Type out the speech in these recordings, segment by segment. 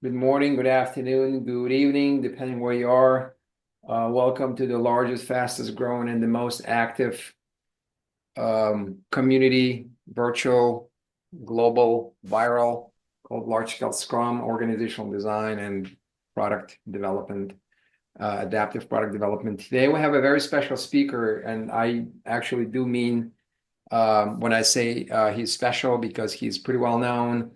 Good morning, good afternoon, good evening, depending where you are. Welcome to the largest, fastest growing, and the most active community, virtual, global, viral, called Large Scale Scrum, Organizational Design and Product Development, Adaptive Product Development. Today we have a very special speaker, and I actually do mean when I say he's special because he's pretty well known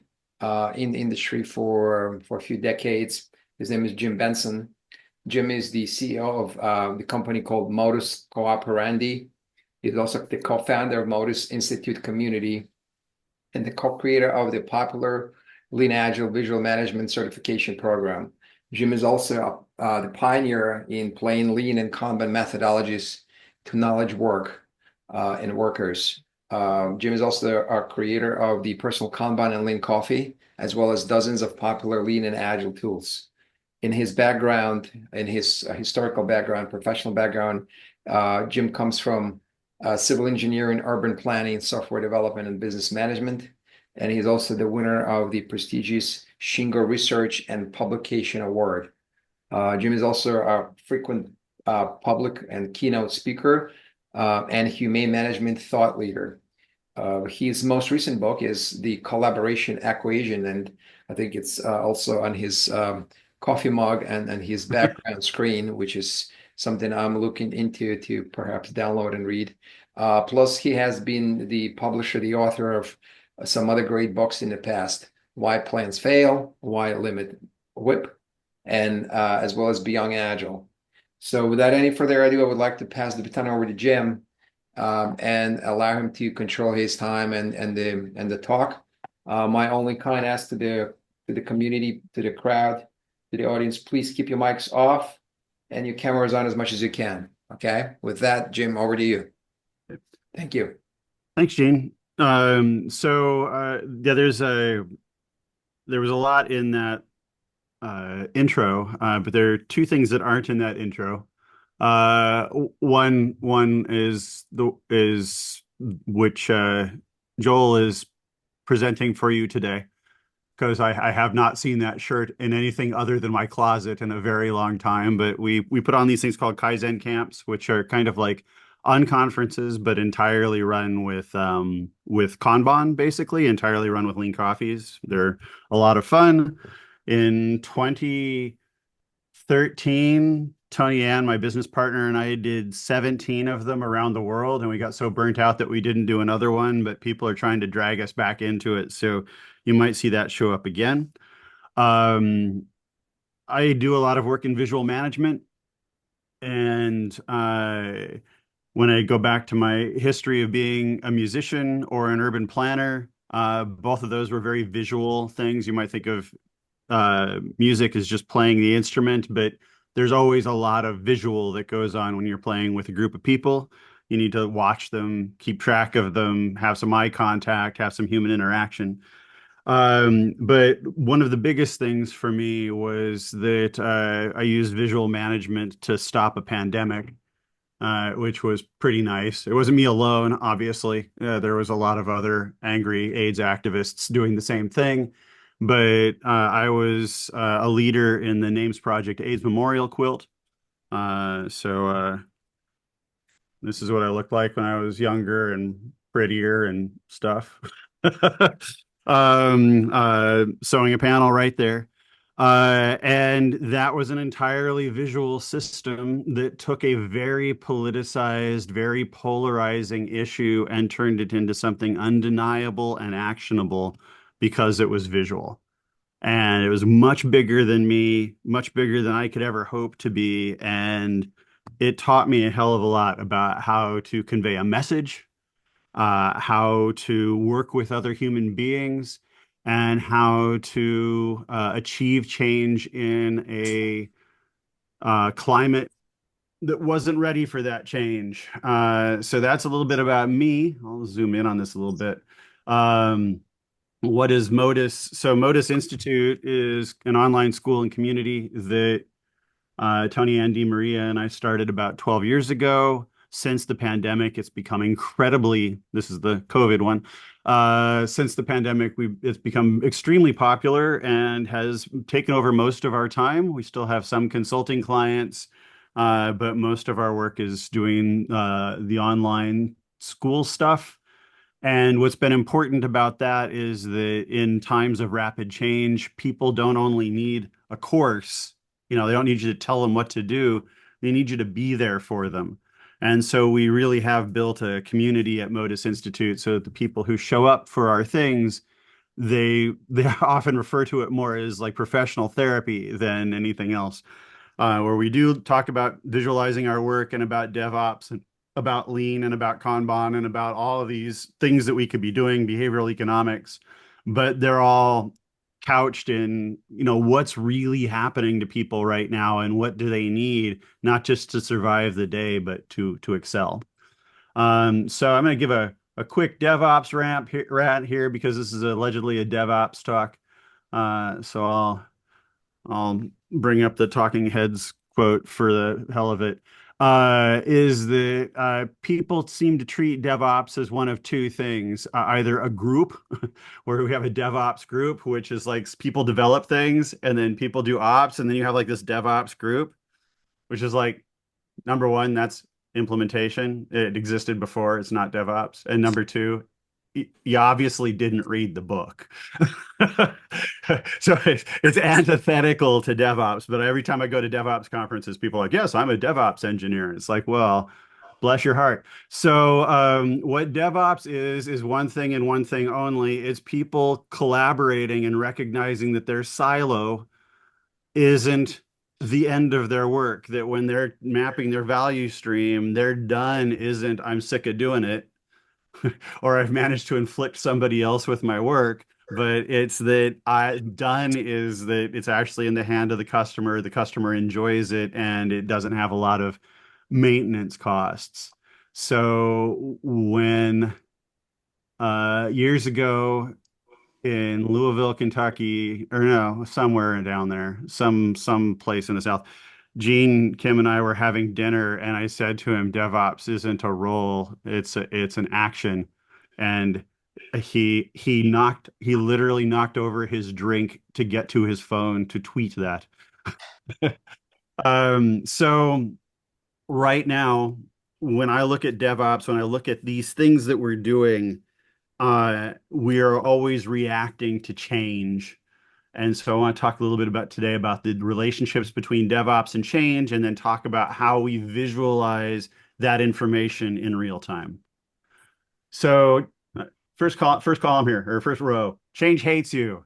in the industry for a few decades. His name is Jim Benson. Jim is the CEO of the company called Modus Cooperandi. He's also the co-founder of Modus Institute Community and the co-creator of the popular Lean Agile Visual Management Certification Program. Jim is also the pioneer in applying Lean and Kanban methodologies to knowledge work and workers. Jim is also a creator of the personal Kanban and Lean Coffee, as well as dozens of popular Lean and Agile tools. In his background, in his historical background, professional background, Jim comes from civil engineering, urban planning, software development, and business management. And he's also the winner of the prestigious Shingo Research and Publication Award. Jim is also a frequent public and keynote speaker and humane management thought leader. His most recent book is The Collaboration Equation, and I think it's also on his coffee mug and his background screen, which is something I'm looking into to perhaps download and read. Plus, he has been the publisher, the author of some other great books in the past: Why Plans Fail, Why Limit Whip, and as well as Beyond Agile. So without any further ado, I would like to pass the baton over to Jim and allow him to control his time and the talk. My only kind ask to the community, to the crowd, to the audience, please keep your mics off and your cameras on as much as you can. Okay. With that, Jim, over to you. Thank you. Thanks, Gene. Yeah, there was a lot in that intro, but there are two things that aren't in that intro. One is which Joel is presenting for you today, because I have not seen that shirt in anything other than my closet in a very long time. But we put on these things called Kaizen camps, which are kind of like unconferences, but entirely run with Kanban, basically entirely run with lean coffees. They're a lot of fun. In 2013, Tony Ann, my business partner, and I did 17 of them around the world, and we got so burnt out that we didn't do another one, but people are trying to drag us back into it. So you might see that show up again. I do a lot of work in visual management, and when I go back to my history of being a musician or an urban planner, both of those were very visual things. You might think of music as just playing the instrument, but there's always a lot of visual that goes on when you're playing with a group of people. You need to watch them, keep track of them, have some eye contact, have some human interaction. But one of the biggest things for me was that I used visual management to stop a pandemic, which was pretty nice. It wasn't me alone, obviously. There was a lot of other angry AIDS activists doing the same thing. But I was a leader in the Names Project AIDS Memorial Quilt. This is what I looked like when I was younger and prettier and stuff. Sewing a panel right there. And that was an entirely visual system that took a very politicized, very polarizing issue and turned it into something undeniable and actionable because it was visual. And it was much bigger than me, much bigger than I could ever hope to be. And it taught me a hell of a lot about how to convey a message, how to work with other human beings, and how to achieve change in a climate that wasn't ready for that change. So that's a little bit about me. I'll zoom in on this a little bit. What is Modus? So Modus Institute is an online school and community that Tony Ann Maria and I started about 12 years ago. Since the pandemic, it's become incredibly, this is the COVID one. Since the pandemic, it's become extremely popular and has taken over most of our time. We still have some consulting clients, but most of our work is doing the online school stuff. And what's been important about that is that in times of rapid change, people don't only need a course, they don't need you to tell them what to do. They need you to be there for them. And so we really have built a community at Modus Institute so that the people who show up for our things, they often refer to it more as like professional therapy than anything else, where we do talk about visualizing our work and about DevOps and about lean and about Kanban and about all of these things that we could be doing, behavioral economics, but they're all couched in, what's really happening to people right now and what do they need, not just to survive the day, but to excel. So I'm going to give a quick DevOps rant here because this is allegedly a DevOps talk. So I'll bring up the Talking Heads quote for the hell of it. Is that people seem to treat DevOps as one of two things, either a group where we have a DevOps group, which is like people develop things and then people do ops, and then you have like this DevOps group, which is like number one, that's implementation. It existed before, it's not DevOps. And number two, you obviously didn't read the book. So it's antithetical to DevOps. But every time I go to DevOps conferences, people are like, yes, I'm a DevOps engineer. And it's like, well, bless your heart. So what DevOps is one thing and one thing only. It's people collaborating and recognizing that their silo isn't the end of their work, that when they're mapping their value stream, they're done isn't I'm sick of doing it or I've managed to inflict somebody else with my work, but it's that I done is that it's actually in the hand of the customer enjoys it, and it doesn't have a lot of maintenance costs. So when years ago in Louisville, Kentucky, or no, somewhere down there, some place in the South. Gene, Kim, and I were having dinner, and I said to him, "DevOps isn't a role; it's an action." And he literally knocked over his drink to get to his phone to tweet that. So right now, when I look at DevOps, when I look at these things that we're doing, we are always reacting to change. And so I want to talk a little bit about today about the relationships between DevOps and change, and then talk about how we visualize that information in real time. So first column here, or first row, change hates you.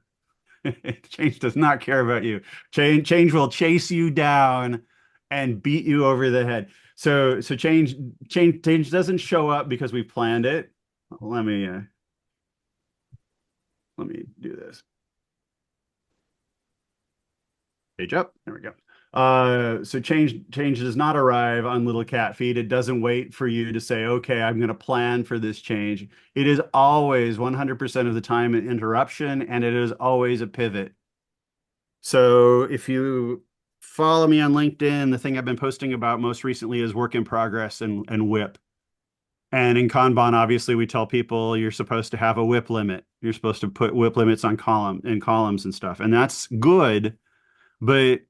Change does not care about you. Change will chase you down and beat you over the head. So change doesn't show up because we planned it. Let me do this. Page up. There we go. So change does not arrive on little cat feet. It doesn't wait for you to say, okay, I'm going to plan for this change. It is always 100% of the time an interruption, and it is always a pivot. So if you follow me on LinkedIn, the thing I've been posting about most recently is work in progress and WIP. And in Kanban, obviously, we tell people you're supposed to have a WIP limit. You're supposed to put WIP limits on columns and stuff. And that's good. But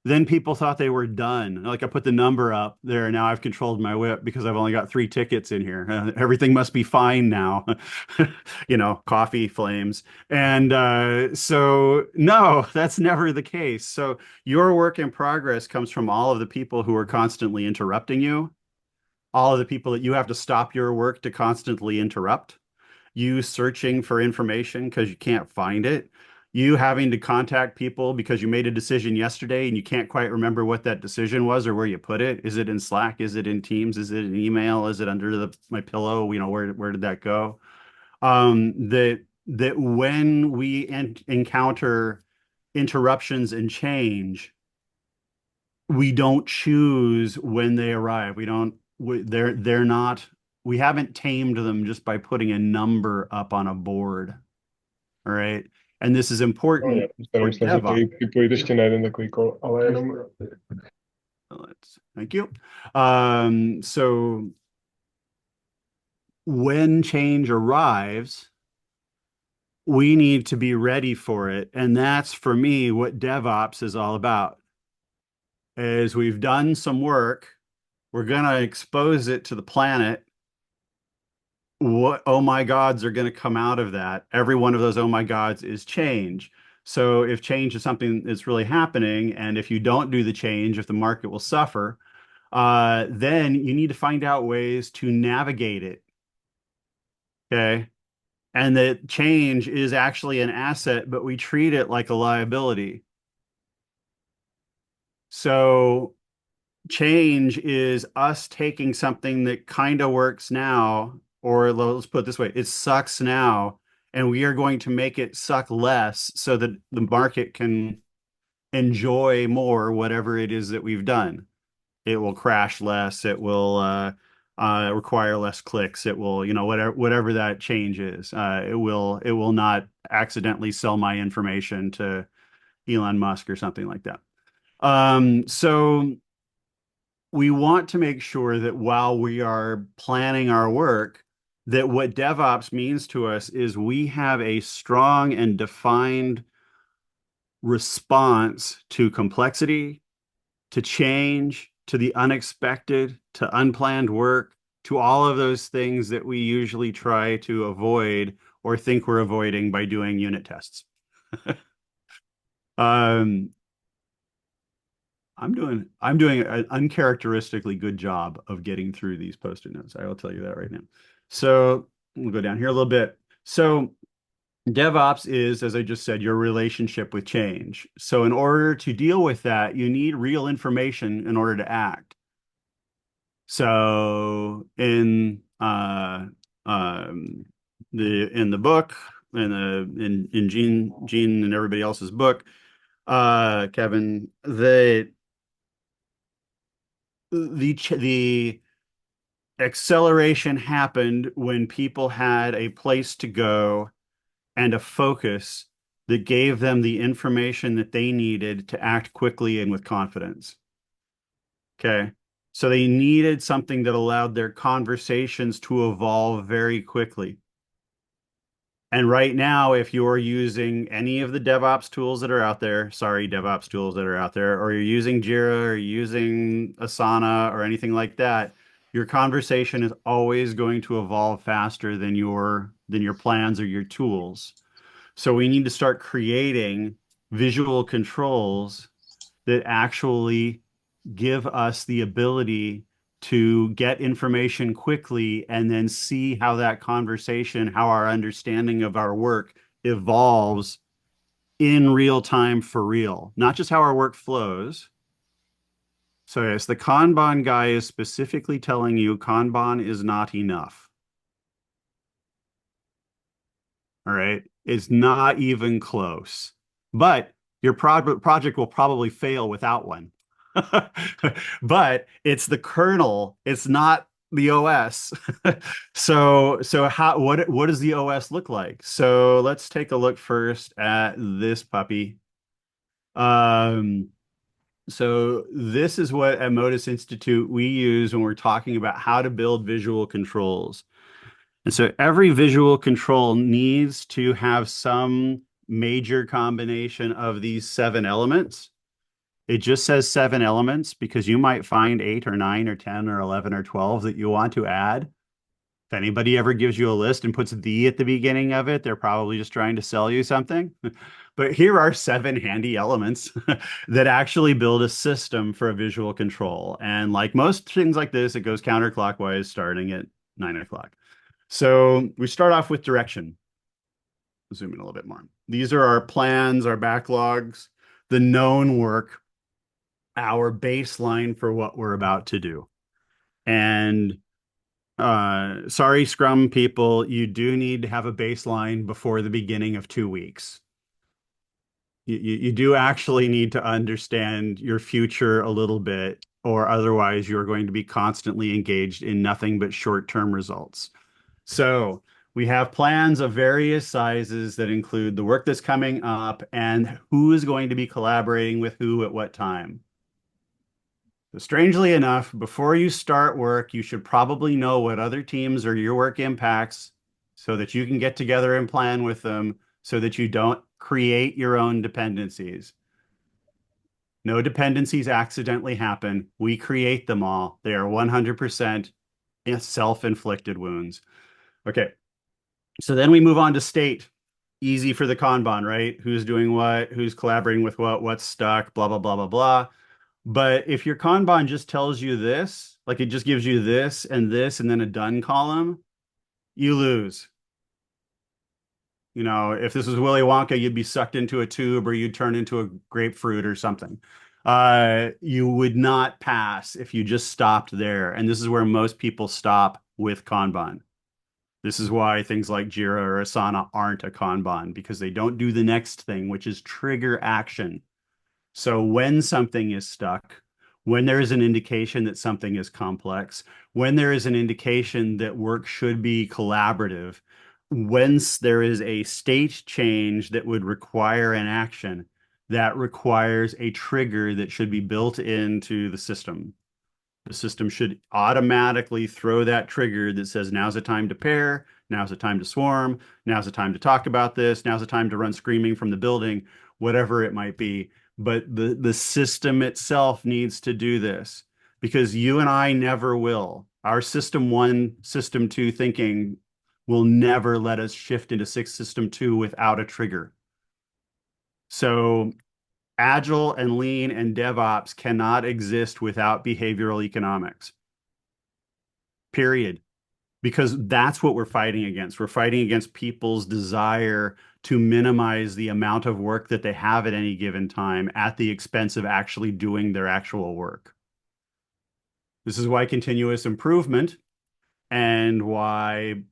then people thought they were done. Like I put the number up there, and now I've controlled my WIP because I've only got 3 tickets in here. Everything must be fine now. Coffee flames. And so, no, that's never the case. So your work in progress comes from all of the people who are constantly interrupting you, all of the people that you have to stop your work to constantly interrupt, you searching for information because you can't find it, you having to contact people because you made a decision yesterday and you can't quite remember what that decision was or where you put it. Is it in Slack? Is it in Teams? Is it an email? Is it under my pillow? Where did that go? That when we encounter interruptions and change, we don't choose when they arrive. They're not, we haven't tamed them just by putting a number up on a board. All right. And this is important for Tady snažit DevOps. připojit ještě na jeden takový kol, ale jenom... Thank you. So when change arrives, we need to be ready for it. And that's for me what DevOps is all about. Is we've done some work, we're going to expose it to the planet. What oh my gods are going to come out of that? Every one of those oh my gods is change. So if change is something that's really happening, and if you don't do the change, if the market will suffer, then you need to find out ways to navigate it. Okay. And that change is actually an asset, but we treat it like a liability. So change is us taking something that kind of works now, or let's put it this way, it sucks now, and we are going to make it suck less so that the market can enjoy more whatever it is that we've done. It will crash less. It will require less clicks. It will, whatever that change is. It will not accidentally sell my information to Elon Musk or something like that. So we want to make sure that while we are planning our work, that what DevOps means to us is we have a strong and defined response to complexity, to change, to the unexpected, to unplanned work, to all of those things that we usually try to avoid or think we're avoiding by doing unit tests. Um, I'm doing an uncharacteristically good job of getting through these post-it notes. I will tell you that right now. So we'll go down here a little bit. So DevOps is, as I just said, your relationship with change. So in order to deal with that, you need real information in order to act. So in the book, in Gene and everybody else's book, Kevin, the acceleration happened when people had a place to go and a focus that gave them the information that they needed to act quickly and with confidence. Okay. So they needed something that allowed their conversations to evolve very quickly. And right now, if you're using any of the DevOps tools that are out there, sorry, DevOps tools that are out there, or you're using Jira or you're using Asana or anything like that, your conversation is always going to evolve faster than your plans or your tools. So we need to start creating visual controls that actually give us the ability to get information quickly and then see how that conversation, how our understanding of our work evolves in real time for real, not just how our work flows. So, yes, the Kanban guy is specifically telling you Kanban is not enough. All right. It's not even close. But your project will probably fail without one. But it's the kernel, it's not the OS. So what does the OS look like? So let's take a look first at this puppy. Um, so this is what at Modus Institute we use when we're talking about how to build visual controls. And so every visual control needs to have some major combination of these 7 elements. It just says 7 elements because you might find 8 or 9 or 10 or 11 or 12 that you want to add. If anybody ever gives you a list and puts the at the beginning of it, they're probably just trying to sell you something. But here are 7 handy elements that actually build a system for a visual control. And like most things like this, it goes counterclockwise starting at 9 o'clock. So we start off with direction. Zoom in a little bit more. These are our plans, our backlogs, the known work, our baseline for what we're about to do. And sorry, Scrum people, you do need to have a baseline before the beginning of 2 weeks. You do actually need to understand your future a little bit, or otherwise you're going to be constantly engaged in nothing but short-term results. So we have plans of various sizes that include the work that's coming up and who is going to be collaborating with who at what time. So strangely enough, before you start work, you should probably know what other teams or your work impacts so that you can get together and plan with them so that you don't create your own dependencies. No dependencies accidentally happen. We create them all. They are 100% self-inflicted wounds. Okay. So then we move on to state. Easy for the Kanban, right? Who's doing what, who's collaborating with what, what's stuck, blah, blah, blah, blah, blah. But if your Kanban just tells you this, like it just gives you this, and then a done column, you lose. You know, if this was Willy Wonka, you'd be sucked into a tube or you'd turn into a grapefruit or something. You would not pass if you just stopped there. And this is where most people stop with Kanban. This is why things like Jira or Asana aren't a Kanban because they don't do the next thing, which is trigger action. So when something is stuck, when there is an indication that something is complex, when there is an indication that work should be collaborative, once there is a state change that would require an action, that requires a trigger that should be built into the system. The system should automatically throw that trigger that says, now's the time to pair, now's the time to swarm, now's the time to talk about this, now's the time to run screaming from the building, whatever it might be. But the system itself needs to do this because you and I never will. Our system one, system two thinking will never let us shift into six system two without a trigger. So Agile and lean and DevOps cannot exist without behavioral economics. Period. Because that's what we're fighting against. We're fighting against people's desire to minimize the amount of work that they have at any given time at the expense of actually doing their actual work. This is why continuous improvement and why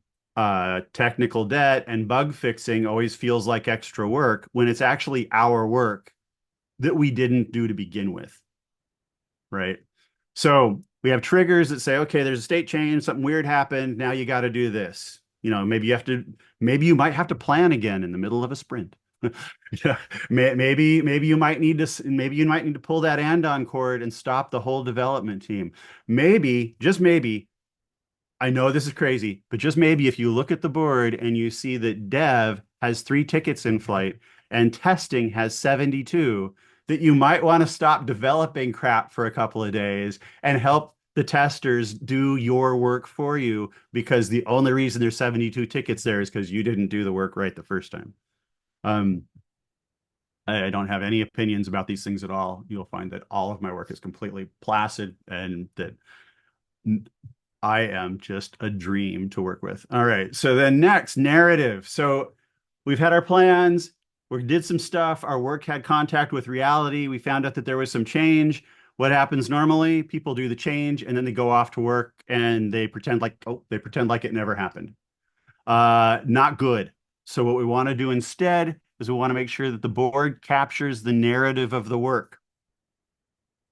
technical debt and bug fixing always feels like extra work when it's actually our work that we didn't do to begin with, right? So we have triggers that say, okay, there's a state change, something weird happened. Now you got to do this. You know, maybe you might have to plan again in the middle of a sprint. Maybe you might need to pull that andon cord and stop the whole development team. Maybe, just maybe, I know this is crazy, but just maybe if you look at the board and you see that dev has 3 tickets in flight and testing has 72, that you might want to stop developing crap for a couple of days and help the testers do your work for you because the only reason there's 72 tickets there is because you didn't do the work right the first time. Um, I don't have any opinions about these things at all. You'll find that all of my work is completely placid and that I am just a dream to work with. All right. So then next, narrative. So we've had our plans. We did some stuff. Our work had contact with reality. We found out that there was some change. What happens normally? People do the change and then they go off to work and they pretend like, oh, they pretend like it never happened. Not good. So what we want to do instead is we want to make sure that the board captures the narrative of the work.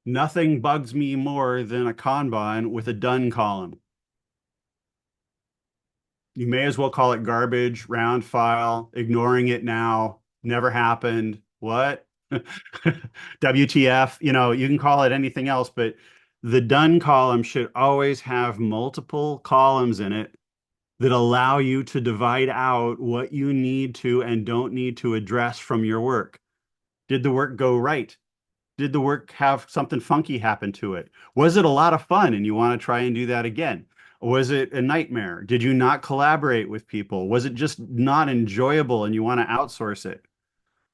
Nothing bugs me more than a Kanban with a done column. You may as well call it garbage, round file, ignoring it now, never happened. What? WTF? You know, you can call it anything else, but the done column should always have multiple columns in it that allow you to divide out what you need to and don't need to address from your work. Did the work go right? Did the work have something funky happen to it? Was it a lot of fun and you want to try and do that again? Was it a nightmare? Did you not collaborate with people? Was it just not enjoyable and you want to outsource it?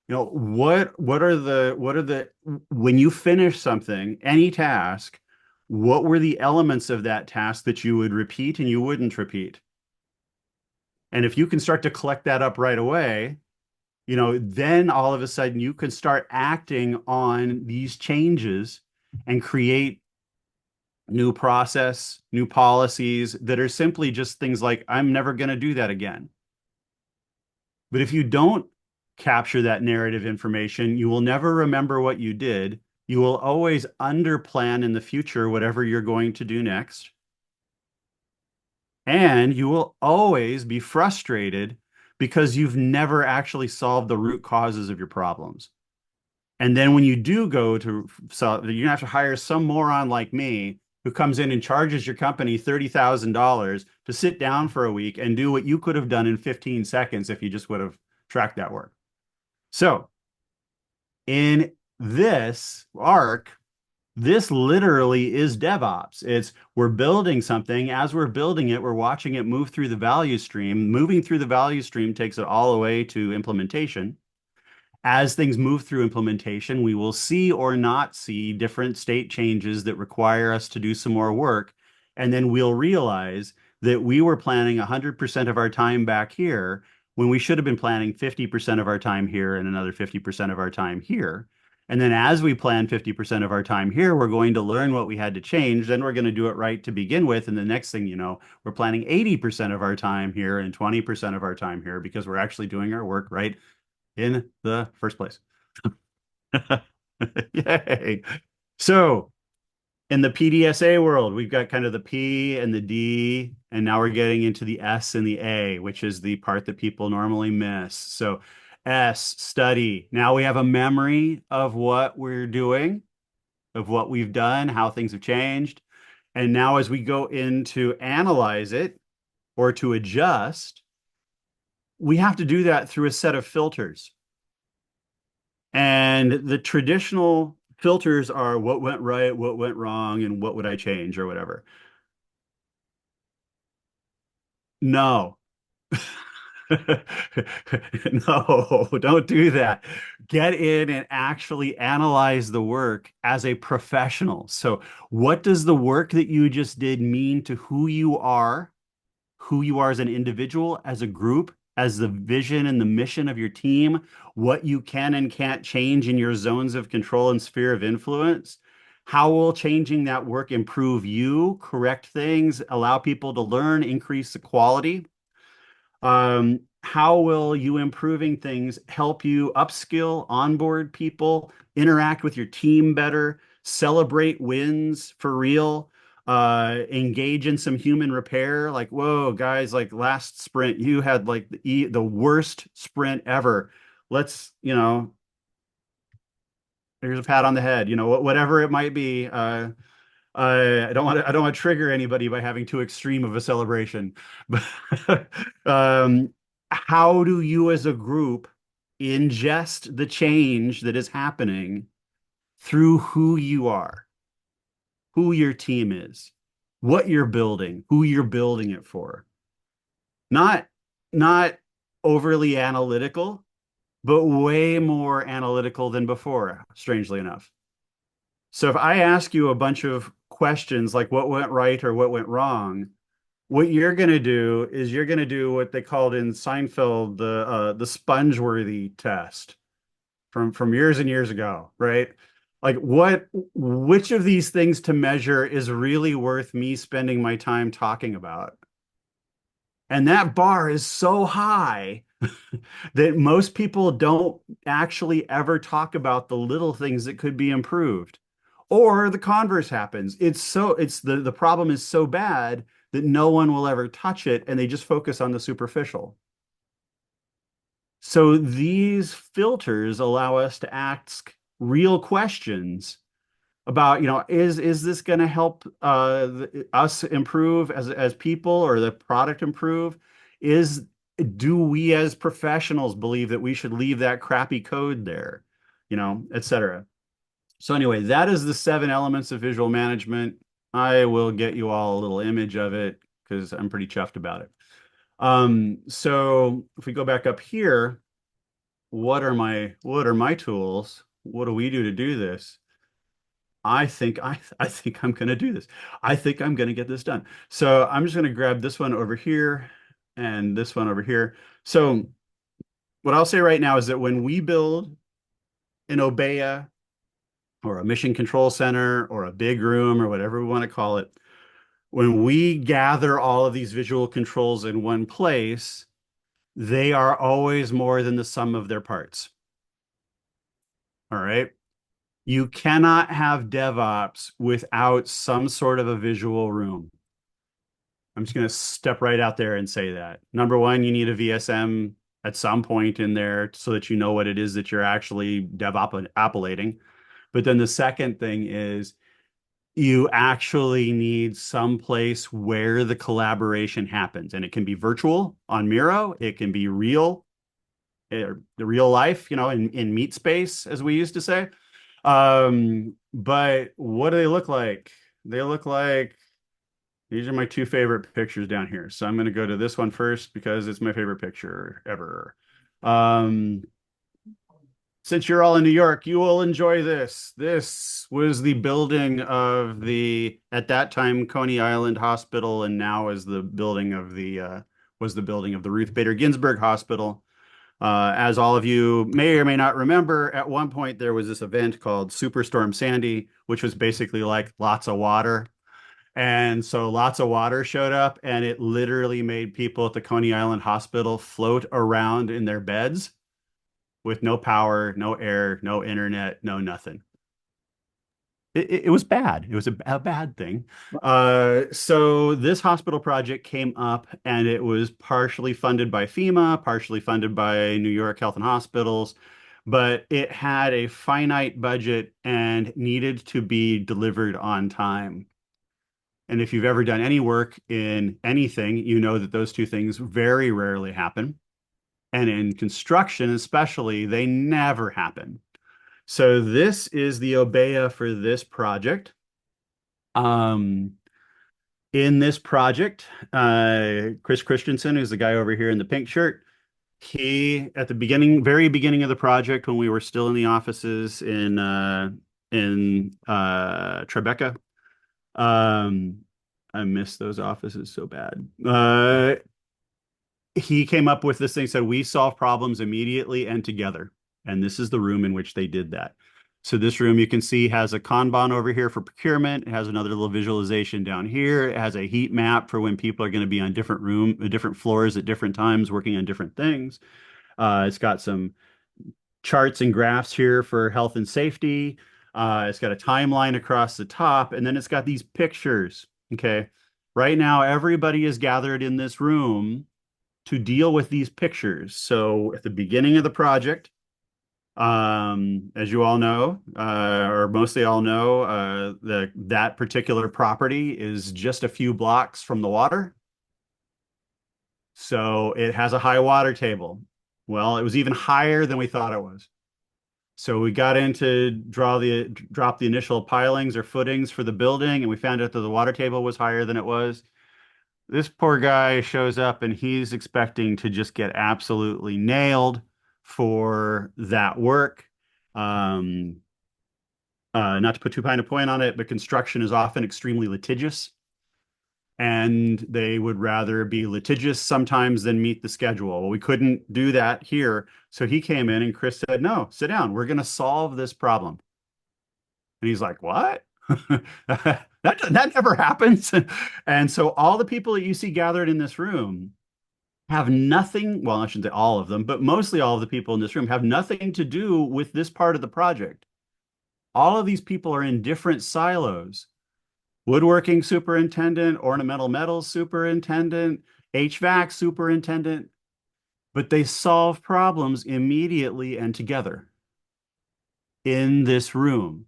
You know, what are the when you finish something, any task, what were the elements of that task that you would repeat and you wouldn't repeat? And if you can start to collect that up right away, you know, then all of a sudden you can start acting on these changes and create new process, new policies that are simply just things like, I'm never going to do that again. But if you don't capture that narrative information, you will never remember what you did. You will always underplan in the future whatever you're going to do next. And you will always be frustrated because you've never actually solved the root causes of your problems. And then when you do go to sell, you're gonna have to hire some moron like me who comes in and charges your company $30,000 to sit down for a week and do what you could have done in 15 seconds if you just would have tracked that work. So in this arc, this literally is DevOps. It's we're building something. As we're building it, we're watching it move through the value stream. Moving through the value stream takes it all the way to implementation. As things move through implementation, we will see or not see different state changes that require us to do some more work. And then we'll realize that we were planning 100% of our time back here when we should have been planning 50% of our time here and another 50% of our time here. And then as we plan 50% of our time here, we're going to learn what we had to change. Then we're going to do it right to begin with. And the next thing you know, we're planning 80% of our time here and 20% of our time here because we're actually doing our work right in the first place. Yay. So in the PDSA world, we've got kind of the P and the D, and now we're getting into the S and the A, which is the part that people normally miss. So S, study. Now we have a memory of what we're doing, of what we've done, how things have changed. And now as we go in to analyze it or to adjust, we have to do that through a set of filters. And the traditional filters are what went right, what went wrong, and what would I change or whatever. No. No, don't do that. Get in and actually analyze the work as a professional. So, what does the work that you just did mean to who you are as an individual, as a group, as the vision and the mission of your team, what you can and can't change in your zones of control and sphere of influence? How will changing that work improve you, correct things, allow people to learn, increase the quality? How will you improving things help you upskill, onboard people, interact with your team better, celebrate wins for real, engage in some human repair? Like, whoa, guys, like last sprint, you had like the worst sprint ever. Let's, here's a pat on the head, whatever it might be. I don't want to trigger anybody by having too extreme of a celebration. But how do you as a group ingest the change that is happening through who you are, who your team is, what you're building, who you're building it for? Not not overly analytical, but way more analytical than before, strangely enough. So if I ask you a bunch of questions like what went right or what went wrong, what you're going to do is you're going to do what they called in Seinfeld the Spongeworthy test from years and years ago, right? Like which of these things to measure is really worth me spending my time talking about? And that bar is so high that most people don't actually ever talk about the little things that could be improved. Or the converse happens. It's the problem is so bad that no one will ever touch it and they just focus on the superficial. So these filters allow us to ask real questions about, is this going to help us improve as people or the product improve? Is Do we as professionals believe that we should leave that crappy code there, et cetera? So anyway, that is the 7 elements of visual management. I will get you all a little image of it because I'm pretty chuffed about it. So if we go back up here, what are my tools? What do we do to do this? I think I'm gonna do this. I think I'm gonna get this done. So I'm just gonna grab this one over here and this one over here. So what I'll say right now is that when we build an Obeya or a mission control center or a big room or whatever we want to call it, when we gather all of these visual controls in one place, they are always more than the sum of their parts. All right. You cannot have DevOps without some sort of a visual room. I'm just going to step right out there and say that. Number one, you need a VSM at some point in there so that you know what it is that you're actually dev-appellating. But then the second thing is you actually need some place where the collaboration happens. And it can be virtual on Miro, it can be real, the real life, in meat space, as we used to say. But what do they look like? They look like these are my two favorite pictures down here. So I'm going to go to this one first because it's my favorite picture ever. Um, since you're all in New York, you will enjoy this. This was the building of the, at that time, Coney Island Hospital, and now is the building of the Ruth Bader Ginsburg Hospital. As all of you may or may not remember, at one point there was this event called Superstorm Sandy, which was basically like lots of water. And so lots of water showed up, and it literally made people at the Coney Island Hospital float around in their beds with no power, no air, no internet, no nothing. It was bad. It was a bad thing. So this hospital project came up, and it was partially funded by FEMA, partially funded by New York Health and Hospitals, but it had a finite budget and needed to be delivered on time. And if you've ever done any work in anything, you know that those two things very rarely happen. And in construction, especially, they never happen. So this is the Obeya for this project. Um, in this project, Chris Christensen, who's the guy over here in the pink shirt, he at the beginning, very beginning of the project, when we were still in the offices in Tribeca, um, I miss those offices so bad. He came up with this thing, said we solve problems immediately and together. And this is the room in which they did that. So this room you can see has a Kanban over here for procurement. It has another little visualization down here. It has a heat map for when people are going to be on different floors at different times, working on different things. It's got some charts and graphs here for health and safety. It's got a timeline across the top, and then it's got these pictures. Okay. Right now, everybody is gathered in this room to deal with these pictures. So at the beginning of the project, as you all know, or mostly all know, that particular property is just a few blocks from the water. So it has a high water table. Well, it was even higher than we thought it was. So we got in to drop the initial pilings or footings for the building, and we found out that the water table was higher than it was. This poor guy shows up and he's expecting to just get absolutely nailed for that work. Um, not to put too fine a point on it, but construction is often extremely litigious, and they would rather be litigious sometimes than meet the schedule. Well, we couldn't do that here. So he came in and Chris said, no, sit down. We're going to solve this problem. And he's like, what? That never happens. And so all the people that you see gathered in this room have nothing, well, I shouldn't say all of them, but mostly all of the people in this room have nothing to do with this part of the project. All of these people are in different silos. Woodworking superintendent, ornamental metals superintendent, HVAC superintendent, but they solve problems immediately and together in this room.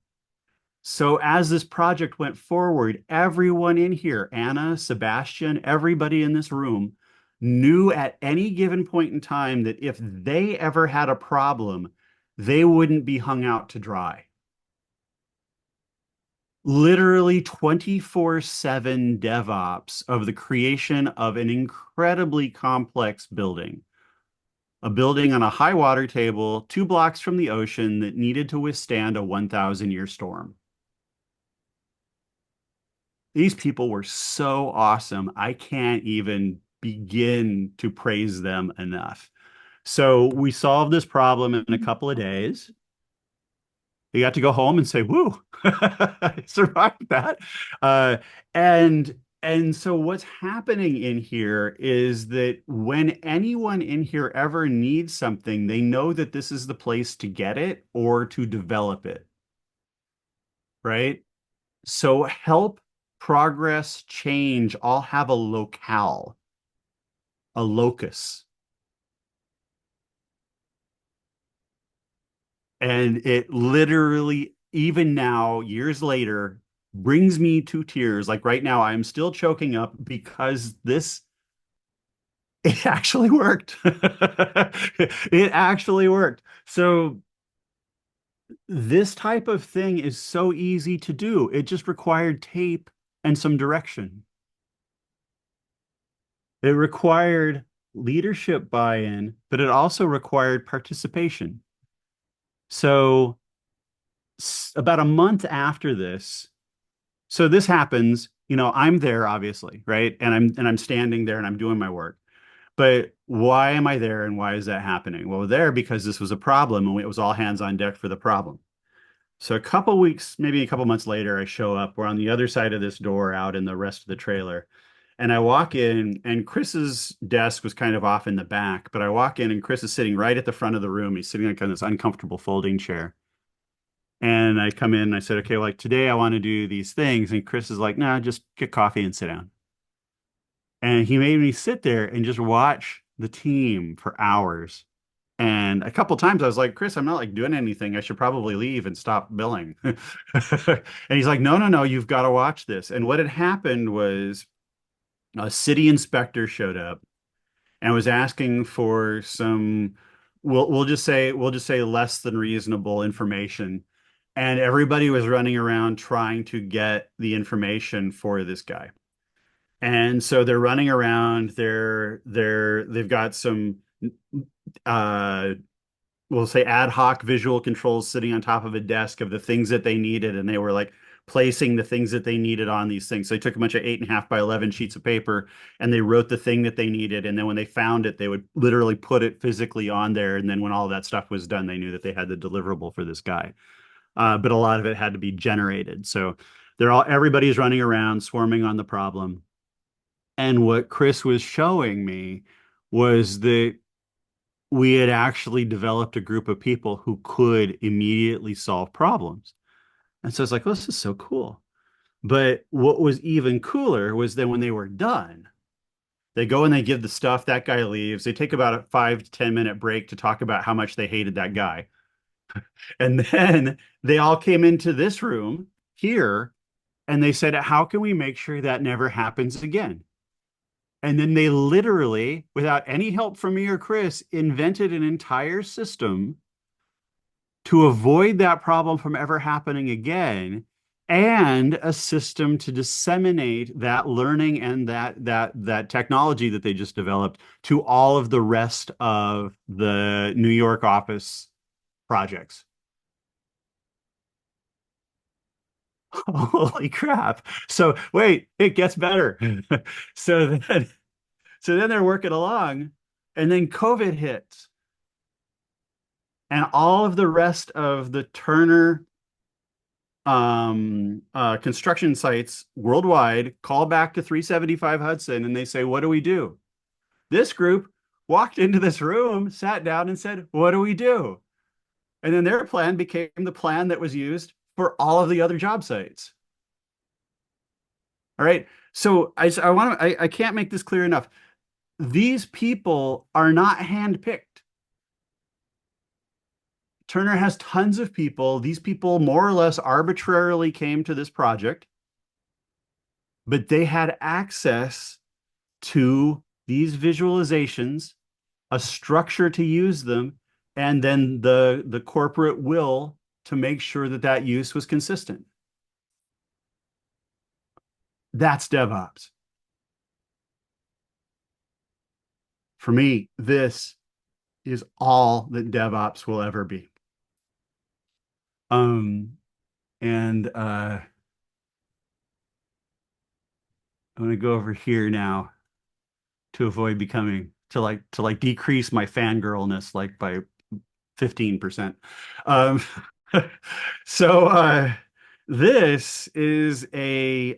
So as this project went forward, everyone in here, Anna, Sebastian, everybody in this room knew at any given point in time that if they ever had a problem, they wouldn't be hung out to dry. Literally 24/7 DevOps of the creation of an incredibly complex building. A building on a high water table, 2 blocks from the ocean that needed to withstand a 1,000-year storm. These people were so awesome. I can't even begin to praise them enough. So we solved this problem in a couple of days. They got to go home and say, "Woo, I survived that." Uh, and so what's happening in here is that when anyone in here ever needs something, they know that this is the place to get it or to develop it, right? So help, progress, change all have a locale, a locus. And it literally, even now, years later, brings me to tears. Like right now, I'm still choking up because this, it actually worked. It actually worked. So this type of thing is so easy to do. It just required tape and some direction. It required leadership buy-in, but it also required participation. So about a month after this, so this happens, I'm there obviously, right? And I'm standing there and I'm doing my work. But why am I there and why is that happening? Well, we're there because this was a problem and it was all hands on deck for the problem. So a couple weeks, maybe a couple months later, I show up. We're on the other side of this door out in the rest of the trailer. And I walk in, and Chris's desk was kind of off in the back, but I walk in, and Chris is sitting right at the front of the room. He's sitting like on this uncomfortable folding chair. And I come in and I said, okay, like today I want to do these things. And Chris is like, nah, just get coffee and sit down. And he made me sit there and just watch the team for hours. And a couple times I was like, Chris, I'm not like doing anything. I should probably leave and stop billing. And he's like, no, no, no, you've got to watch this. And what had happened was a city inspector showed up and was asking for some, we'll just say less than reasonable information. And everybody was running around trying to get the information for this guy. And so they're running around, they've got some uh we'll say ad hoc visual controls sitting on top of a desk of the things that they needed, and they were like placing the things that they needed on these things. So they took a bunch of 8.5 by 11 sheets of paper and they wrote the thing that they needed. And then when they found it, they would literally put it physically on there. And then when all that stuff was done, they knew that they had the deliverable for this guy. But a lot of it had to be generated. So everybody's running around swarming on the problem. And what Chris was showing me was that we had actually developed a group of people who could immediately solve problems. And so it's like, oh, this is so cool. But what was even cooler was then when they were done, they go and they give the stuff, that guy leaves. They take about a 5 to 10 minute break to talk about how much they hated that guy. And then they all came into this room here and they said, how can we make sure that never happens again? And then they literally, without any help from me or Chris, invented an entire system to avoid that problem from ever happening again, and a system to disseminate that learning and that technology that they just developed to all of the rest of the New York office projects. Holy crap. So wait, it gets better. So then so then they're working along and then COVID hits and all of the rest of the Turner construction sites worldwide call back to 375 Hudson and they say, what do we do? This group walked into this room, sat down and said, what do we do? And then their plan became the plan that was used for all of the other job sites. All right. So I can't make this clear enough. These people are not handpicked. Turner has tons of people. These people more or less arbitrarily came to this project, but they had access to these visualizations, a structure to use them, and then the corporate will to make sure that that use was consistent. That's DevOps. For me, this is all that DevOps will ever be. Um, and I'm gonna go over here now to avoid becoming to like decrease my fangirlness like by 15%. Um, so this is an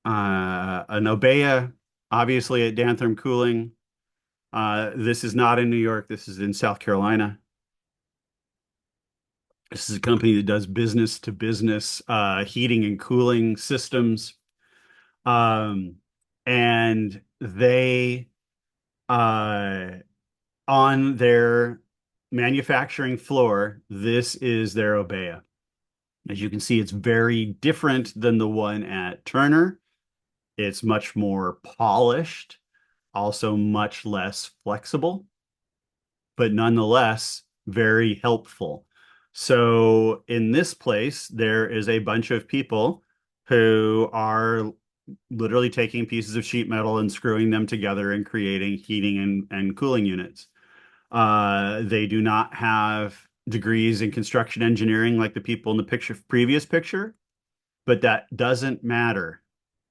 Obeya, obviously at Dantherm Cooling. This is not in New York. This is in South Carolina. This is a company that does business to business heating and cooling systems. Um, and they uh, on their manufacturing floor, this is their Obeya. As you can see, it's very different than the one at Turner. It's much more polished, also much less flexible, but nonetheless very helpful. So in this place, there is a bunch of people who are literally taking pieces of sheet metal and screwing them together and creating heating and cooling units. They do not have degrees in construction engineering like the people in the previous picture, but that doesn't matter,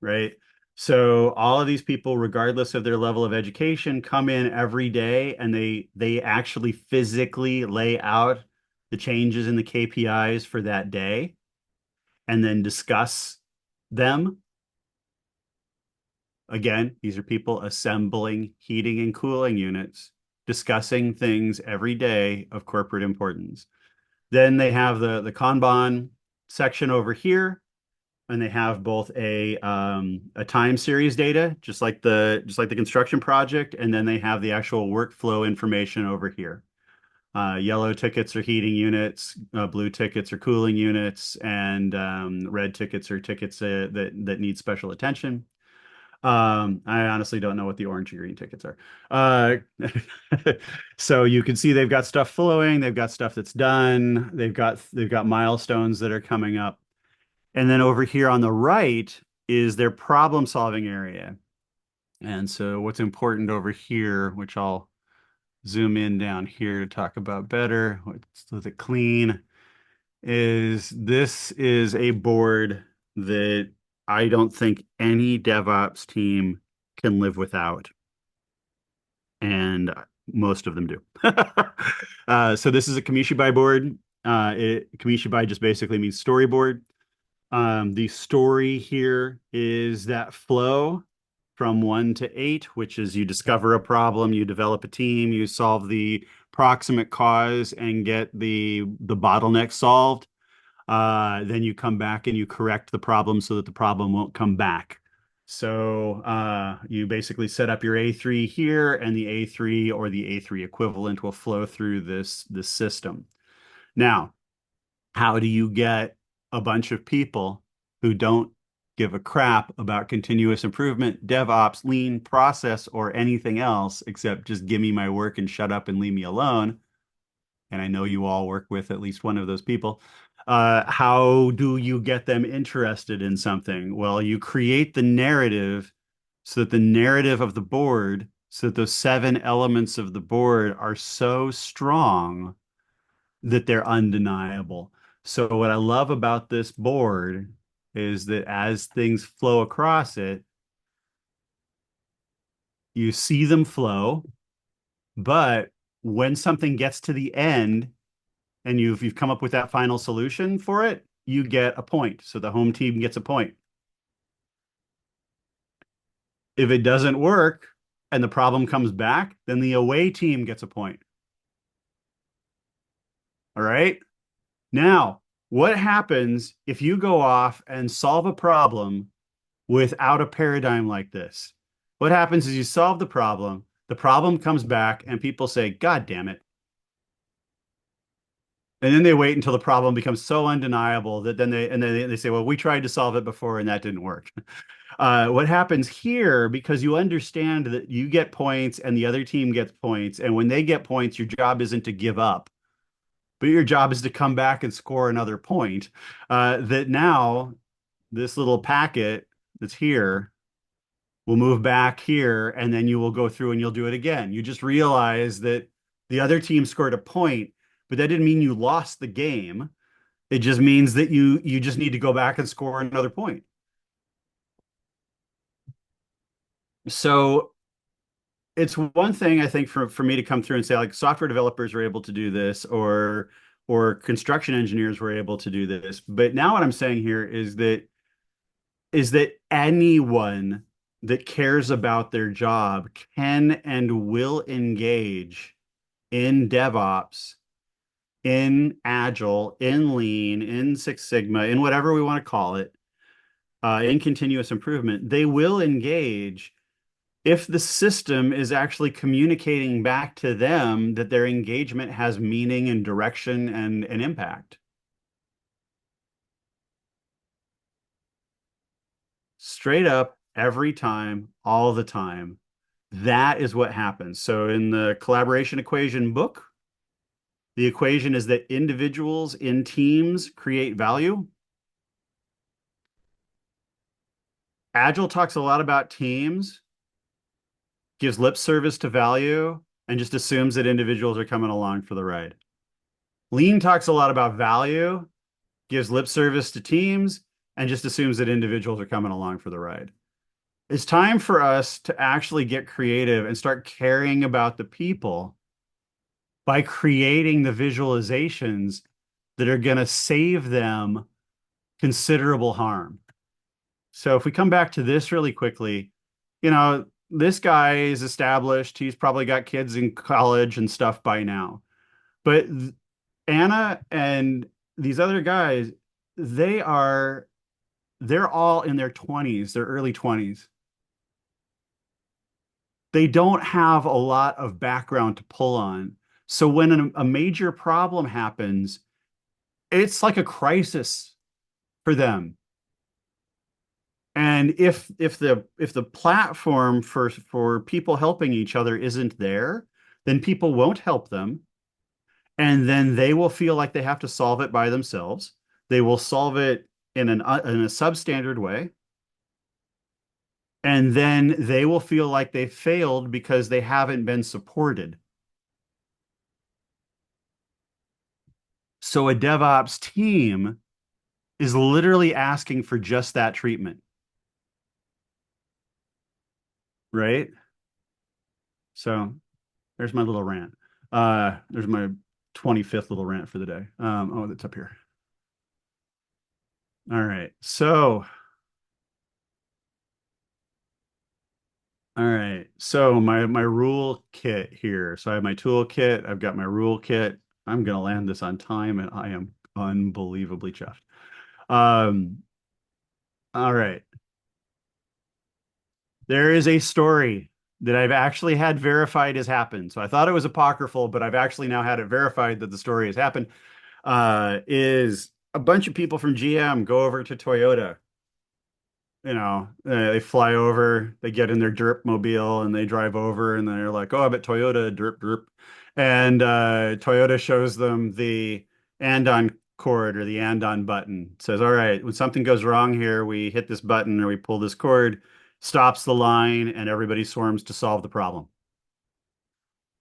right? So all of these people, regardless of their level of education, come in every day and they actually physically lay out the changes in the KPIs for that day and then discuss them. Again, these are people assembling heating and cooling units, discussing things every day of corporate importance. Then they have the Kanban section over here, and they have both a time series data, just like the construction project, and then they have the actual workflow information over here. Yellow tickets are heating units, blue tickets are cooling units, and red tickets are tickets that need special attention. I honestly don't know what the orange and green tickets are. Uh, so you can see they've got stuff flowing, they've got stuff that's done, they've got milestones that are coming up. And then over here on the right is their problem solving area. And so what's important over here, which I'll zoom in down here to talk about better, with it clean, is this is a board that I don't think any DevOps team can live without. And most of them do. So this is a Kamishibai board. Kamishibai just basically means storyboard. The story here is that flow from 1 to 8, which is you discover a problem, you develop a team, you solve the proximate cause and get the bottleneck solved. Then you come back and you correct the problem so that the problem won't come back. So you basically set up your A3 here, and the A3 or the A3 equivalent will flow through this system. Now, how do you get a bunch of people who don't give a crap about continuous improvement, DevOps, lean process, or anything else except just give me my work and shut up and leave me alone? And I know you all work with at least one of those people. How do you get them interested in something? Well, you create the narrative so that the narrative of the board, so that those 7 elements of the board are so strong that they're undeniable. So what I love about this board is that as things flow across it, you see them flow, but when something gets to the end and you've come up with that final solution for it, you get a point. So the home team gets a point. If it doesn't work and the problem comes back, then the away team gets a point. All right. Now, what happens if you go off and solve a problem without a paradigm like this? What happens is you solve the problem comes back, and people say, God damn it. And then they wait until the problem becomes so undeniable that then they say, well, we tried to solve it before and that didn't work. What happens here, because you understand that you get points and the other team gets points, and when they get points, your job isn't to give up, but your job is to come back and score another point. That now this little packet that's here will move back here, and then you will go through and you'll do it again. You just realize that the other team scored a point, but that didn't mean you lost the game. It just means that you just need to go back and score another point. So it's one thing I think for me to come through and say like software developers are able to do this or construction engineers were able to do this. But now what I'm saying here is that anyone that cares about their job can and will engage in DevOps, in Agile, in Lean, in Six Sigma, in whatever we want to call it, in continuous improvement. They will engage if the system is actually communicating back to them that their engagement has meaning and direction and an impact. Straight up, every time, all the time. That is what happens. So in the collaboration equation book, the equation is that individuals in teams create value. Agile talks a lot about teams, gives lip service to value, and just assumes that individuals are coming along for the ride. Lean talks a lot about value, gives lip service to teams, and just assumes that individuals are coming along for the ride. It's time for us to actually get creative and start caring about the people by creating the visualizations that are going to save them considerable harm. So if we come back to this really quickly, this guy is established. He's probably got kids in college and stuff by now. But Anna and these other guys, they are they're all in their 20s, their early 20s. They don't have a lot of background to pull on. So when a major problem happens, it's like a crisis for them. And if the platform for people helping each other isn't there, then people won't help them. And then they will feel like they have to solve it by themselves. They will solve it in a substandard way. And then they will feel like they failed because they haven't been supported. So a DevOps team is literally asking for just that treatment, right? So there's my little rant. There's my 25th little rant for the day. Oh, that's up here. All right. All right. So my rule kit here. So I have my tool kit. I've got my rule kit. I'm gonna land this on time, and I am unbelievably chuffed. Um, all right. There is a story that I've actually had verified has happened. So I thought it was apocryphal, but I've actually now had it verified that the story has happened. Is a bunch of people from GM go over to Toyota. They fly over, they get in their derp mobile and they drive over and they're like, oh, I'm at Toyota, derp, derp. And Toyota shows them the andon cord or the andon button. It says, all right, when something goes wrong here, we hit this button or we pull this cord, stops the line, and everybody swarms to solve the problem.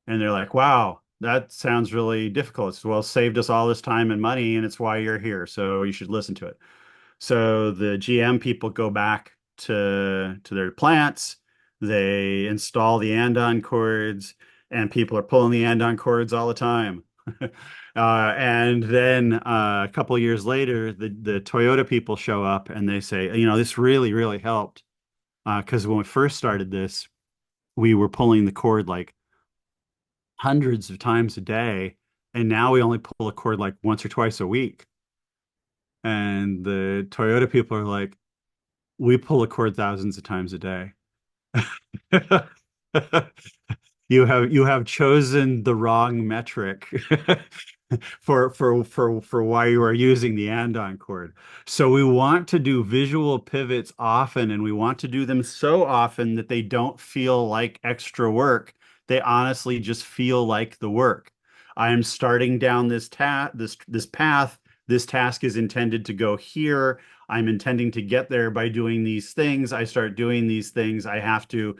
And they're like, wow, that sounds really difficult. It's, well, saved us all this time and money, and it's why you're here. So you should listen to it. So the GM people go back to their plants, they install the andon cords, and people are pulling the andon cords all the time. And then a couple of years later, the Toyota people show up and they say, this really, really helped. Because when we first started this, we were pulling the cord like hundreds of times a day, and now we only pull a cord like once or twice a week. And the Toyota people are like, we pull a cord thousands of times a day. You have chosen the wrong metric for why you are using the andon cord. So we want to do visual pivots often, and we want to do them so often that they don't feel like extra work. They honestly just feel like the work. I am starting down this path. This task is intended to go here. I'm intending to get there by doing these things. I start doing these things. I have to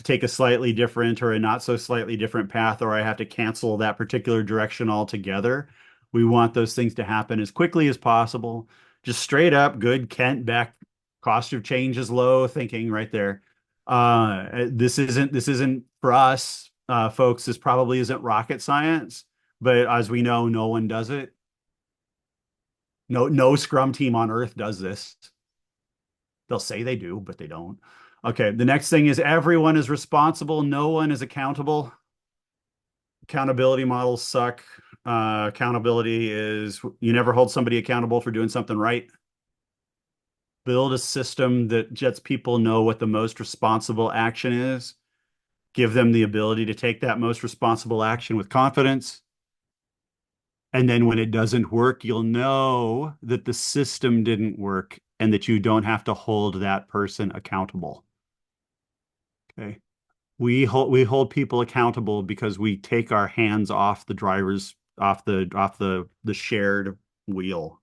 take a slightly different or a not so slightly different path, or I have to cancel that particular direction altogether. We want those things to happen as quickly as possible. Just straight up, good Kent Beck, cost of change is low thinking right there. This isn't for us, folks. This probably isn't rocket science, but as we know, no one does it. No Scrum team on Earth does this. They'll say they do, but they don't. Okay, the next thing is everyone is responsible. No one is accountable. Accountability models suck. Accountability is you never hold somebody accountable for doing something right. build a system that lets people know what the most responsible action is, give them the ability to take that most responsible action with confidence. And then when it doesn't work, you'll know that the system didn't work and that you don't have to hold that person accountable. Okay. We hold people accountable because we take our hands off the driver's off the shared wheel.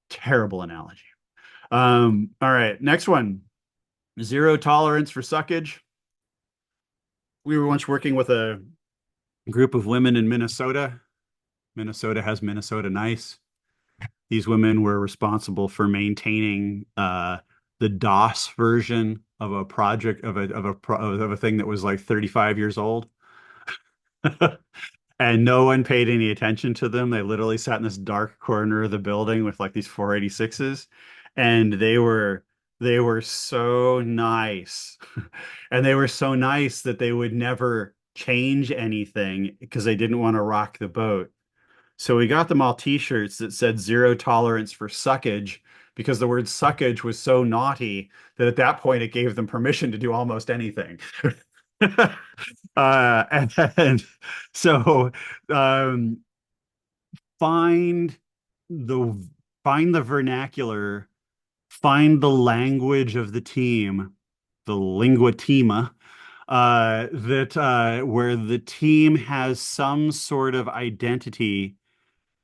Terrible analogy. All right, next one. Zero tolerance for suckage. We were once working with a group of women in Minnesota. Minnesota has Minnesota Nice. These women were responsible for maintaining the DOS version of a project of a thing that was like 35 years old. And no one paid any attention to them. They literally sat in this dark corner of the building with like these 486s, and they were so nice. And they were so nice that they would never change anything because they didn't want to rock the boat. So we got them all t-shirts that said zero tolerance for suckage because the word suckage was so naughty that at that point it gave them permission to do almost anything. And so um, find the find the vernacular, find the language of the team, the lingua teama, that where the team has some sort of identity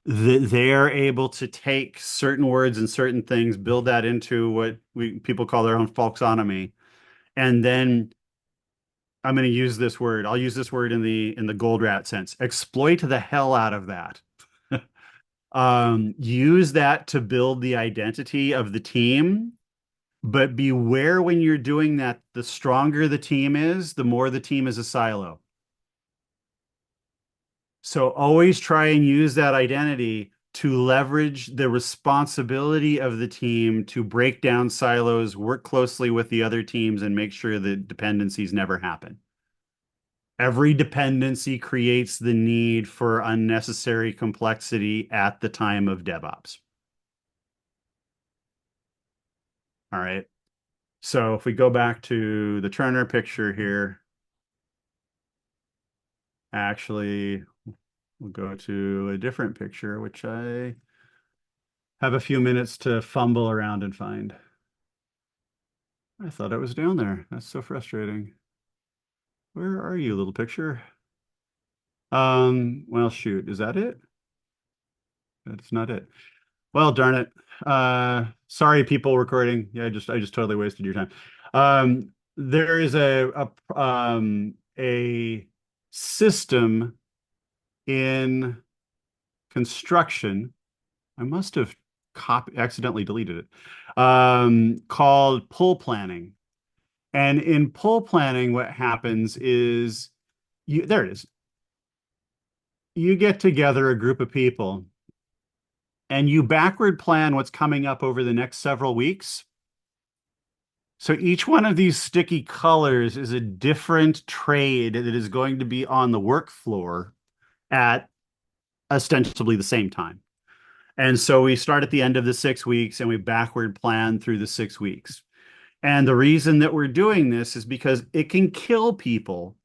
that they're able to take certain words and certain things, build that into what we people call their own folksonomy, and then I'm going to use this word. I'll use this word in the gold rat sense. Exploit the hell out of that. Use that to build the identity of the team, but beware when you're doing that, the stronger the team is, the more the team is a silo. So always try and use that identity to leverage the responsibility of the team to break down silos, work closely with the other teams, and make sure that dependencies never happen. Every dependency creates the need for unnecessary complexity at the time of DevOps. All right. So if we go back to the Turner picture here, actually, we'll go to a different picture, which I have a few minutes to fumble around and find. I thought it was down there. That's so frustrating. Where are you, little picture? Well, shoot, is that it? That's not it. Well, darn it. Sorry, people recording. Yeah, I just totally wasted your time. There is a system in construction. I must have accidentally deleted it. Called pull planning. And in pull planning, what happens is there it is. You get together a group of people and you backward plan what's coming up over the next several weeks. So each one of these sticky colors is a different trade that is going to be on the work floor at ostensibly the same time. And so we start at the end of the 6 weeks and we backward plan through the 6 weeks. And the reason that we're doing this is because it can kill people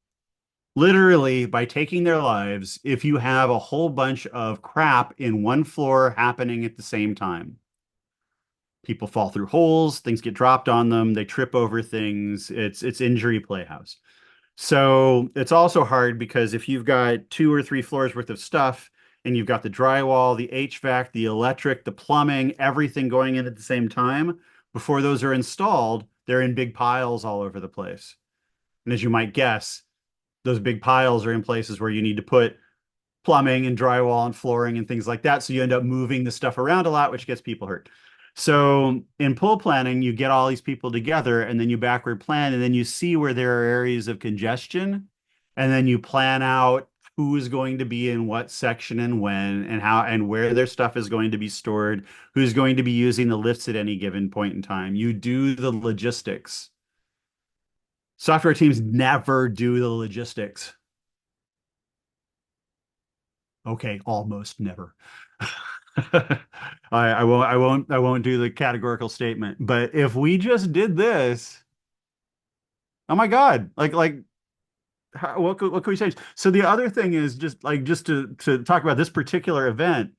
literally by taking their lives if you have a whole bunch of crap in one floor happening at the same time. People fall through holes, things get dropped on them, they trip over things. It's injury playhouse. So it's also hard because if you've got 2 or 3 floors worth of stuff and you've got the drywall, the HVAC, the electric, the plumbing, everything going in at the same time, before those are installed, they're in big piles all over the place. And as you might guess, those big piles are in places where you need to put plumbing and drywall and flooring and things like that. So you end up moving the stuff around a lot, which gets people hurt. So in pull planning, you get all these people together and then you backward plan and then you see where there are areas of congestion and then you plan out who is going to be in what section and when and how and where their stuff is going to be stored, who's going to be using the lifts at any given point in time. You do the logistics. Software teams never do the logistics. Okay, almost never. I won't do the categorical statement. But if we just did this, oh my God, what could we change? So the other thing is just to talk about this particular event.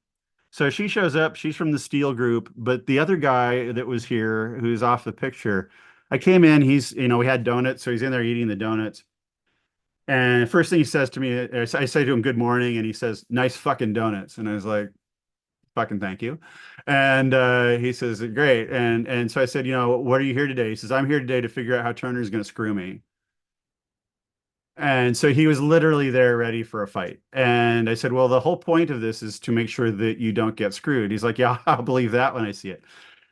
So she shows up, she's from the Steel Group, but the other guy that was here, who's off the picture, I came in, we had donuts, so he's in there eating the donuts. And first thing he says to me, I say to him, good morning, and he says, nice fucking donuts. And I was like, fucking thank you. And he says, great. And so I said, what are you here today? He says, I'm here today to figure out how Turner's going to screw me. And so he was literally there ready for a fight. And I said, well, the whole point of this is to make sure that you don't get screwed. He's like, yeah, I'll believe that when I see it.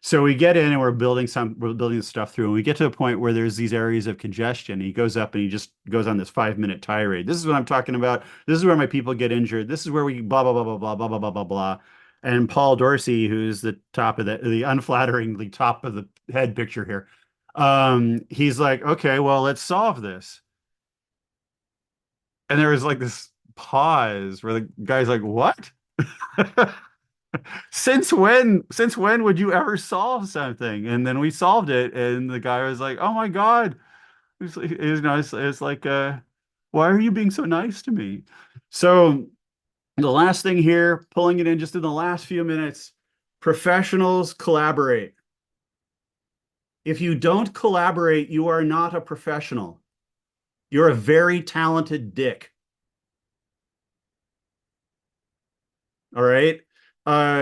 So we get in and we're building stuff through, and we get to a point where there's these areas of congestion. He goes up and he just goes on this 5 minute tirade. This is what I'm talking about. This is where my people get injured. This is where we blah blah blah blah blah blah blah blah blah blah. And Paul Dorsey, who's the top of the unflatteringly top of the head picture here, he's like, okay, well, let's solve this. And there was like this pause where the guy's like, what? Since when would you ever solve something? And then we solved it, and the guy was like, "Oh my God." It's like, why are you being so nice to me? So the last thing here, pulling it in just in the last few minutes, professionals collaborate. If you don't collaborate, you are not a professional. You're a very talented dick. All right. I'll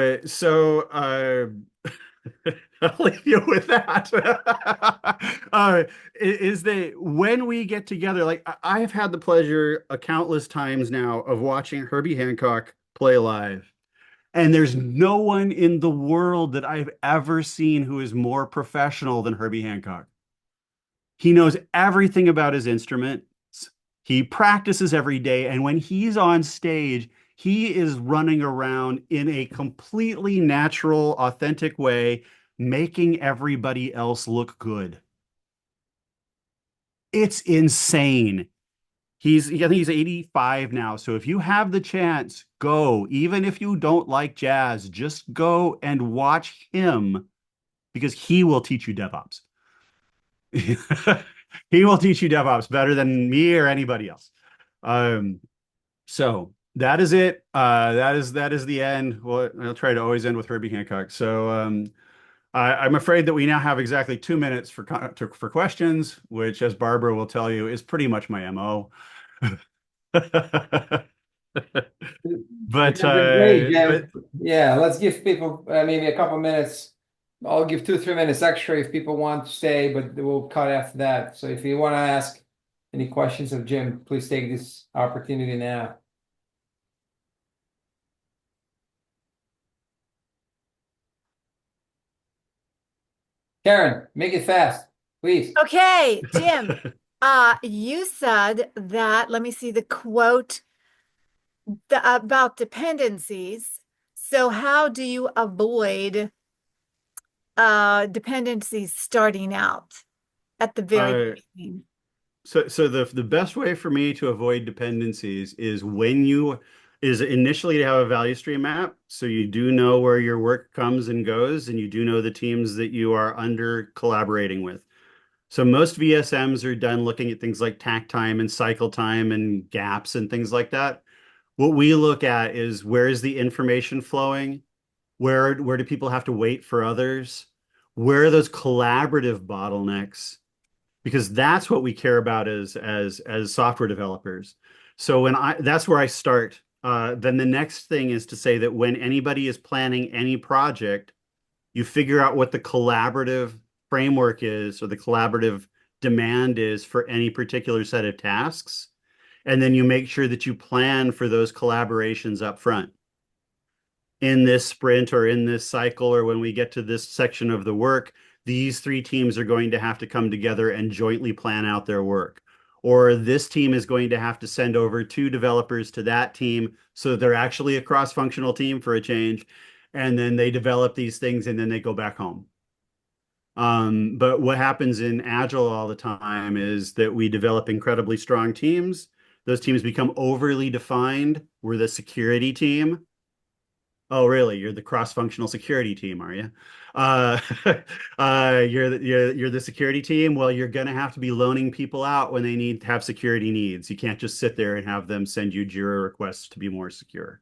leave you with that. Is that when we get together, like I have had the pleasure a countless times now of watching Herbie Hancock play live. And there's no one in the world that I've ever seen who is more professional than Herbie Hancock. He knows everything about his instrument. He practices every day. And when he's on stage, he is running around in a completely natural, authentic way, making everybody else look good. It's insane. I think he's 85 now. So if you have the chance, go. Even if you don't like jazz, just go and watch him because he will teach you DevOps. He will teach you DevOps better than me or anybody else. Um, so that is it. That is the end. Well, I'll try to always end with Herbie Hancock. So I'm afraid that we now have exactly 2 minutes for questions, which, as Barbara will tell you, is pretty much my MO. It But has been great, but Jim. Yeah, let's give people maybe a couple minutes. I'll give 2, 3 minutes extra if people want to stay, but we'll cut after that. So if you want to ask any questions of Jim, please take this opportunity now. Karen, make it fast, please. Okay, Jim, you said that, let me see the quote about dependencies. So how do you avoid dependencies starting out at the very uh, beginning? so the best way for me to avoid dependencies is initially to have a value stream map, so you do know where your work comes and goes, and you do know the teams that you are under collaborating with. So most VSMs are done looking at things like takt time and cycle time and gaps and things like that. What we look at is where is the information flowing? Where do people have to wait for others? Where are those collaborative bottlenecks? Because that's what we care about as software developers. So that's where I start. Then the next thing is to say that when anybody is planning any project, you figure out what the collaborative framework is or the collaborative demand is for any particular set of tasks. And then you make sure that you plan for those collaborations up front. In this sprint or in this cycle, or when we get to this section of the work, these three teams are going to have to come together and jointly plan out their work. Or this team is going to have to send over 2 developers to that team so that they're actually a cross-functional team for a change. And then they develop these things and then they go back home. But what happens in Agile all the time is that we develop incredibly strong teams. Those teams become overly defined. We're the security team. Oh, really? You're the cross-functional security team, are you? Uh, you're the security team. Well, you're gonna have to be loaning people out when they need to have security needs. You can't just sit there and have them send you Jira requests to be more secure.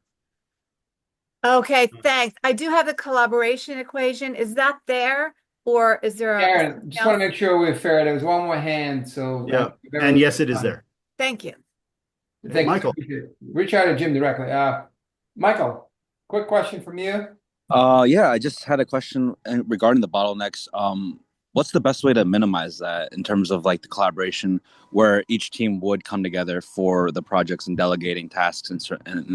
Okay, thanks. I do have the collaboration equation. Is that there, or is there something Aaron, just want else? to make sure we're fair. There was one more hand, so Yeah, very and yes, little it is time. there. Thank you. Hey, Thank you. Michael. Reach out to Jim directly. Michael, quick question from you. Yeah, I just had a question regarding the bottlenecks. What's the best way to minimize that in terms of like the collaboration where each team would come together for the projects and delegating tasks and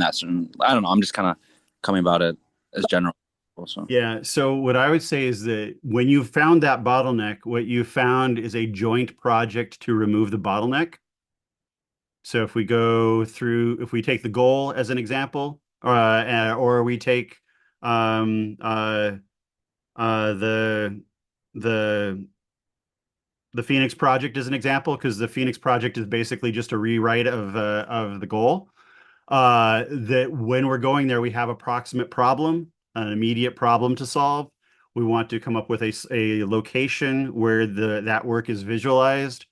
that certain, I don't know, I'm just kind of coming about it as general also. Yeah, so what I would say is that when you found that bottleneck, what you found is a joint project to remove the bottleneck. So if we go through, if we take the goal as an example, or we take um, uh, uh, the the the Phoenix project as an example, because the Phoenix project is basically just a rewrite of the goal. That when we're going there, we have a proximate problem, an immediate problem to solve. We want to come up with a location where that work is visualized.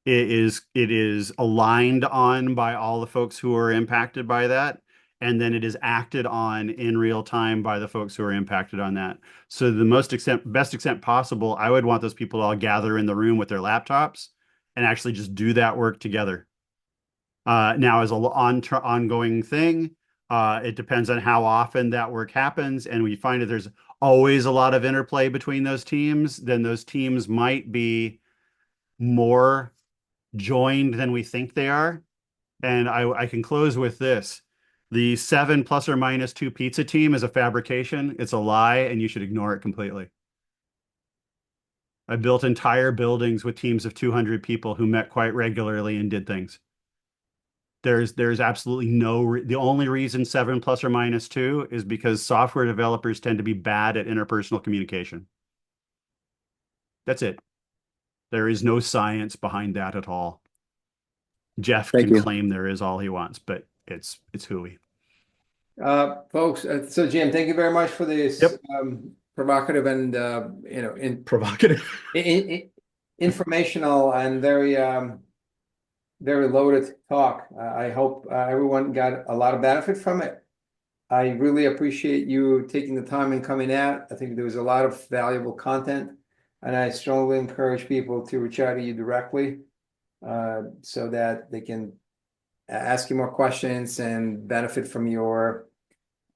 It is aligned on by all the folks who are impacted by that, and then it is acted on in real time by the folks who are impacted on that. So the best extent possible, I would want those people to all gather in the room with their laptops and actually just do that work together. Now, as ongoing thing, it depends on how often that work happens, and we find that there's always a lot of interplay between those teams. Then those teams might be more joined than we think they are. And I can close with this. The 7 ± 2 pizza team is a fabrication. It's a lie, and you should ignore it completely. I built entire buildings with teams of 200 people who met quite regularly and did things. There's absolutely the only reason 7 ± 2 is because software developers tend to be bad at interpersonal communication. That's it. There is no science behind that at all. Jeff Thank can you. claim there is all he wants, but it's hooey. Folks, so Jim, thank you very much for this Yep. provocative and Provocative. informational and very loaded talk. I hope everyone got a lot of benefit from it. I really appreciate you taking the time and coming out. I think there was a lot of valuable content, and I strongly encourage people to reach out to you directly so that they can ask you more questions and benefit from your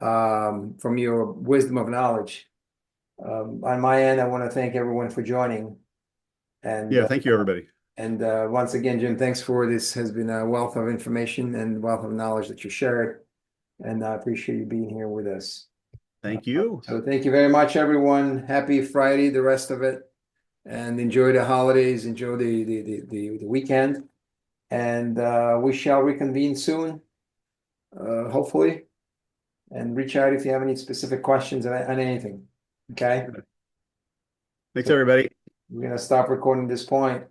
wisdom of knowledge. On my end, I want to thank everyone for joining. And Yeah, thank you, everybody. Once again, Jim, thanks for this. Has been a wealth of information and wealth of knowledge that you shared. And I appreciate you being here with us. Thank you. So thank you very much, everyone. Happy Friday, the rest of it, and enjoy the holidays. Enjoy the weekend, and we shall reconvene soon, hopefully. And reach out if you have any specific questions on anything. Okay. Thanks, everybody. We're gonna stop recording this point.